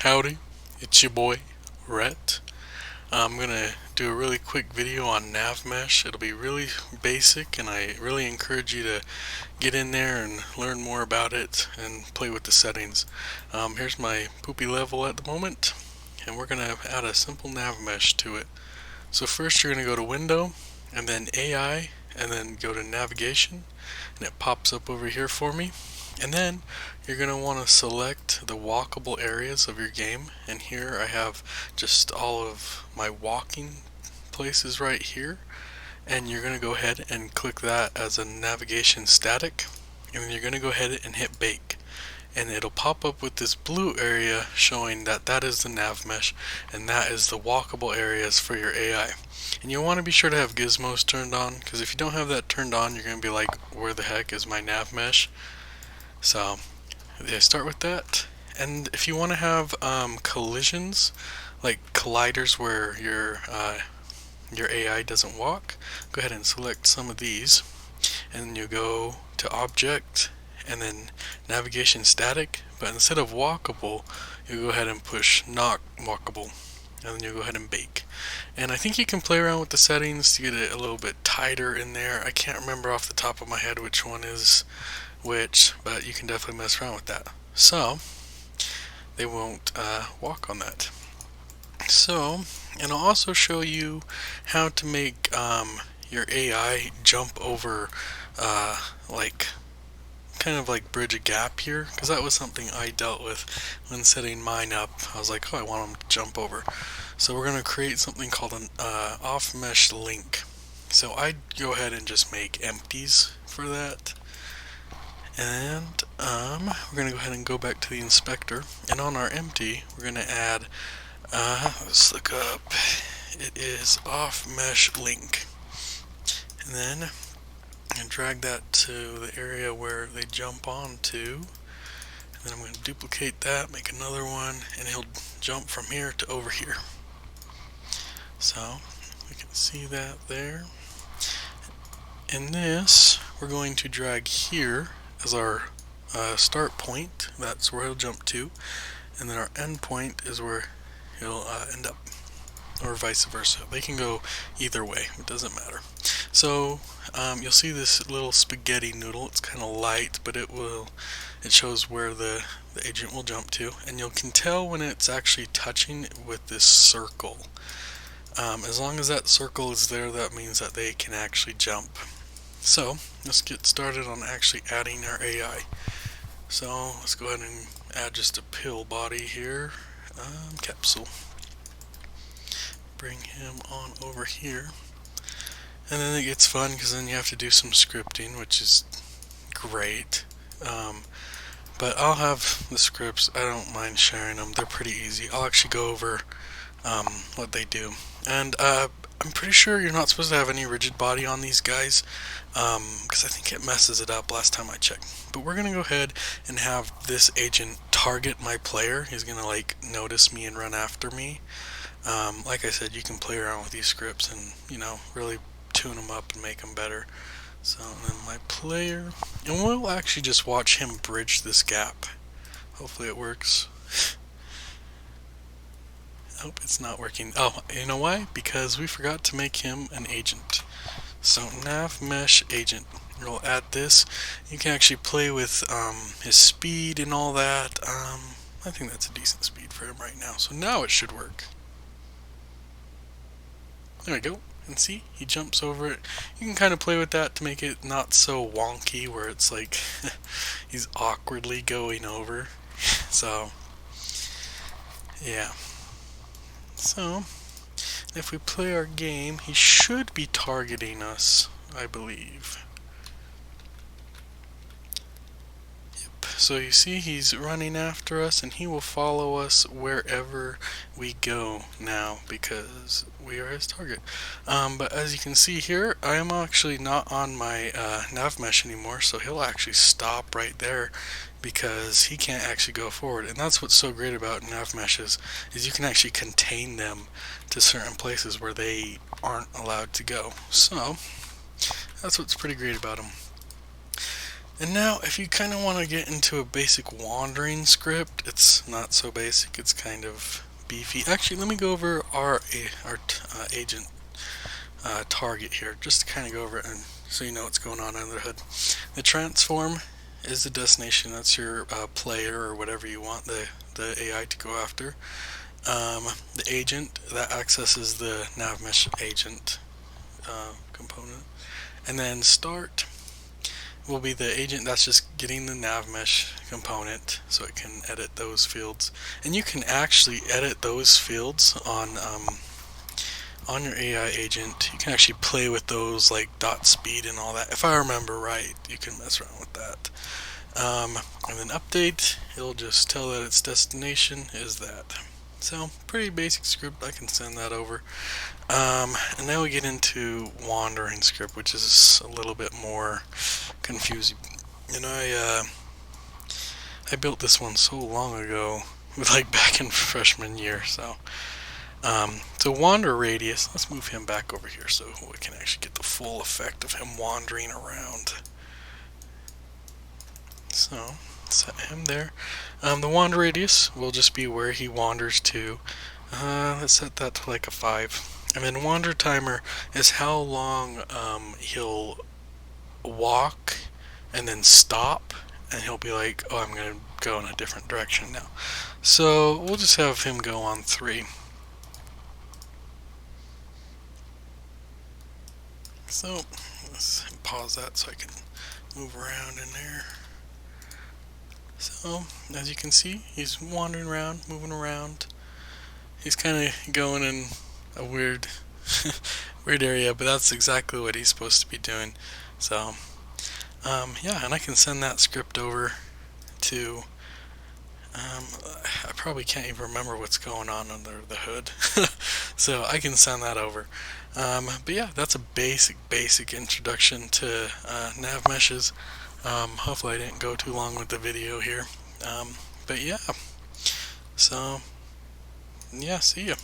Howdy, it's your boy, Rhett. I'm gonna do a really quick video on Navmesh. It'll be really basic, and I really encourage you to get in there and learn more about it and play with the settings. Here's my poopy level at the moment, and we're gonna add a simple Navmesh to it. So first you're gonna go to Window, and then AI, and then go to Navigation, and it pops up over here for me. And then you're going to want to select the walkable areas of your game, and here I have just all of my walking places right here, and you're going to go ahead and click that as a navigation static, and then you're going to go ahead and hit bake, and it'll pop up with this blue area showing that that is the nav mesh and that is the walkable areas for your AI. And you'll want to be sure to have gizmos turned on, because if you don't have that turned on, you're going to be like, where the heck is my nav mesh? So yeah, start with that. And if you want to have collisions, like colliders where your AI doesn't walk, go ahead and select some of these, and then you go to object and then navigation static, but instead of walkable you go ahead and push not walkable, and then you go ahead and bake. And I think you can play around with the settings to get it a little bit tighter in there. I can't remember off the top of my head which one is which, but you can definitely mess around with that. So they won't walk on that. So, and I'll also show you how to make your AI jump over like kind of like bridge a gap here, because that was something I dealt with when setting mine up. I was like, oh, I want them to jump over. So we're going to create something called an off mesh link. So I'd go ahead and just make empties for that. And we're going to go ahead and go back to the inspector, and on our empty we're going to add, let's look up, it is off mesh link, and then drag that to the area where they jump onto, and then I'm going to duplicate that, make another one, and he'll jump from here to over here. So we can see that there. In this we're going to drag here as our start point. That's where he'll jump to, and then our end point is where he'll end up, or vice versa. They can go either way, it doesn't matter. So you'll see this little spaghetti noodle. It's kind of light, but it shows where the agent will jump to, and you can tell when it's actually touching with this circle. As long as that circle is there, that means that they can actually jump. So let's get started on actually adding our AI. So let's go ahead and add just a pill body here, capsule. Bring him on over here, and then it gets fun because then you have to do some scripting, which is great. But I'll have the scripts. I don't mind sharing them. They're pretty easy. I'll actually go over what they do. And I'm pretty sure you're not supposed to have any rigid body on these guys, because I think it messes it up last time I checked. But we're going to go ahead and have this agent target my player. He's going to like notice me and run after me. Like I said, you can play around with these scripts and, you know, really tune them up and make them better. So then my player, and we'll actually just watch him bridge this gap. Hopefully it works. Oh, it's not working. Oh, you know why? Because we forgot to make him an agent. So nav mesh agent. We'll add this. You can actually play with his speed and all that. I think that's a decent speed for him right now. So now it should work. There we go. And see, he jumps over it. You can kind of play with that to make it not so wonky, where it's like he's awkwardly going over. So yeah. So if we play our game, he should be targeting us, I believe. Yep. So you see he's running after us, and he will follow us wherever we go now because we are his target. But as you can see here, I am actually not on my nav mesh anymore, so he'll actually stop right there because he can't actually go forward. And that's what's so great about nav meshes, is you can actually contain them to certain places where they aren't allowed to go. So that's what's pretty great about them. And now, if you kind of want to get into a basic wandering script, it's not so basic, it's kind of beefy. Actually, let me go over our agent target here, just to kind of go over it and so you know what's going on under the hood. The transform is the destination, that's your player or whatever you want the AI to go after. The agent, that accesses the Navmesh agent component. And then start will be the agent that's just getting the Navmesh component so it can edit those fields. And you can actually edit those fields on your AI agent. You can actually play with those like dot speed and all that. If I remember right, you can mess around with that. And then update, it'll just tell that its destination is that. So pretty basic script, I can send that over. And now we get into wandering script, which is a little bit more confusing. And I built this one so long ago, like back in freshman year. So wander radius. Let's move him back over here so we can actually get the full effect of him wandering around. So set him there. The wander radius will just be where he wanders to. Let's set that to like a 5. And then wander timer is how long he'll walk and then stop, and he'll be like, oh, I'm going to go in a different direction now. So we'll just have him go on 3. So let's pause that so I can move around in there. So as you can see, he's wandering around, moving around. He's kind of going in a weird weird area, but that's exactly what he's supposed to be doing. So yeah, and I can send that script over to I probably can't even remember what's going on under the hood. So I can send that over. But yeah, that's a basic introduction to nav meshes. Hopefully I didn't go too long with the video here. But yeah, so yeah, see ya.